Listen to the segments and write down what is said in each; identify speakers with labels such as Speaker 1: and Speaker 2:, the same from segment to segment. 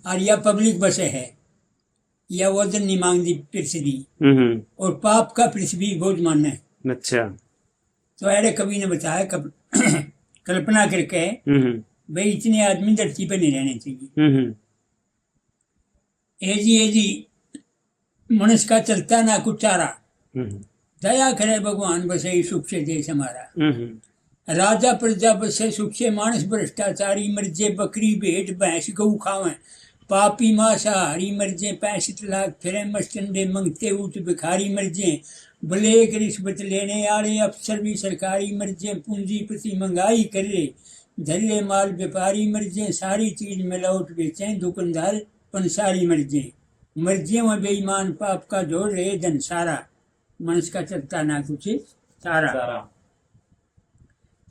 Speaker 1: और या पब्लिक बसे है या वजन नहीं मांगती पृथ्वी और पाप का पृथ्वी बोझ मानना है।
Speaker 2: अच्छा।
Speaker 1: तो अरे कवि ने बताया कल्पना करके भाई इतने आदमी धरती पर नहीं रहने चाहिए। एजी मनुष्य का चलता ना कुछ चारा, दया करे भगवान बसे सुख से देश हमारा। राजा प्रजा बसे सुख से मानस भ्रष्टाचारी, मर्जे बकरी भेड़ भैंस गऊ खावे, पापी मांसाहारी मर्जे 65 लाख फिरे मस्टंडे मंगते उठ भिखारी मर्जे, ब्लैक रिश्वत लेने वाले अफसर भी सरकारी मर्जे, पूंजीपति महंगाई करे धल्ले माल व्यापारी मर्जे, सारी चीज मिलावट बेचें दुकानदार पंसारी मर्जे में बेईमान पाप का जोड़ रहे धन सारा, मनुष्य का चलता ना कुछ सारा।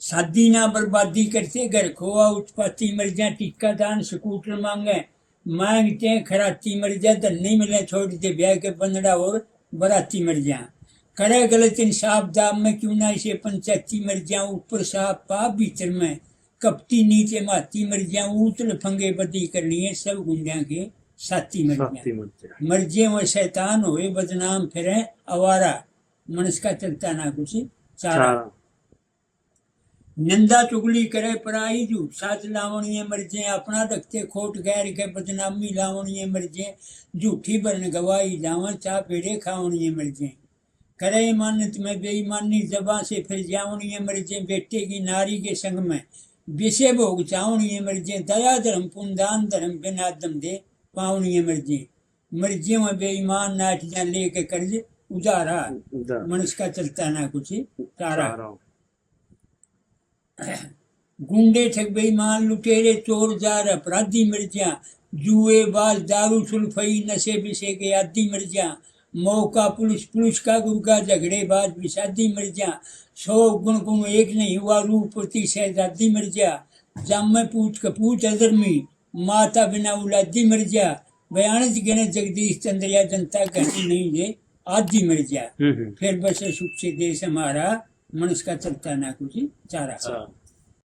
Speaker 1: शादी ना बर्बादी करते घर खोआ उत्पाती मर्जा, टिक्का दान स्कूटर मांगे मांगते खराती मर्जा, धन नहीं मिले छोड़ दे ब्याह के बंदड़ा और बराती मर्जा, करे गलत इंसाफ दाम में क्यों ना इसे पंचायती मर्जा, ऊपर साफ पाप भीतर में कपटी नीचे माती मर्जा, उतल फंगे बदी करनी है सब गुंडिया के साथी मर्जे में शैतान हुए बदनाम फिरे आवारा, मनुष्य का चलता ना कुछ चारा। निंदा चुगली करे पराई झूठ साथ लावणिये मर्जे, अपना रखते खोट गैर के बदनामी लावणिये मर्जे, झूठी बरन गवाही जावन चा पेड़े खावणिये मर्जे, करे मानत में बेईमानी जबा से फिर जावणिये मर्जे, बेटे की नारी के संग में विषय भोग चावणिये मर्जे, दया धर्म पुनदान धर्म बिना दम दे पावणिये मर्जे में बेईमान नाटियां लेके कर्ज उधारा, मनुष्य का चलता ना कुछ तारा। गुंडे ठग बेईमान लुटेरे चोर जार अपराधी मर्जा, जुए बाज दारू सुल्फई नशे विषे के आदि मर्जा, मौका पुलिस का गुर्गा झगड़े बाज विषादी मर्जा, 100 गुण एक नहीं हुआ रूप प्रति शहजादी मर्जा, जाम में पूछ कपूत अधर्मी माता बिना उलादी मर्जा, बयान गण जगदीश चंद्रिया जनता कहनी नहीं ये आदि मर्जा, फिर बस सुख से देश हमारा, मनुष्य का चलता ना कुछ चारा।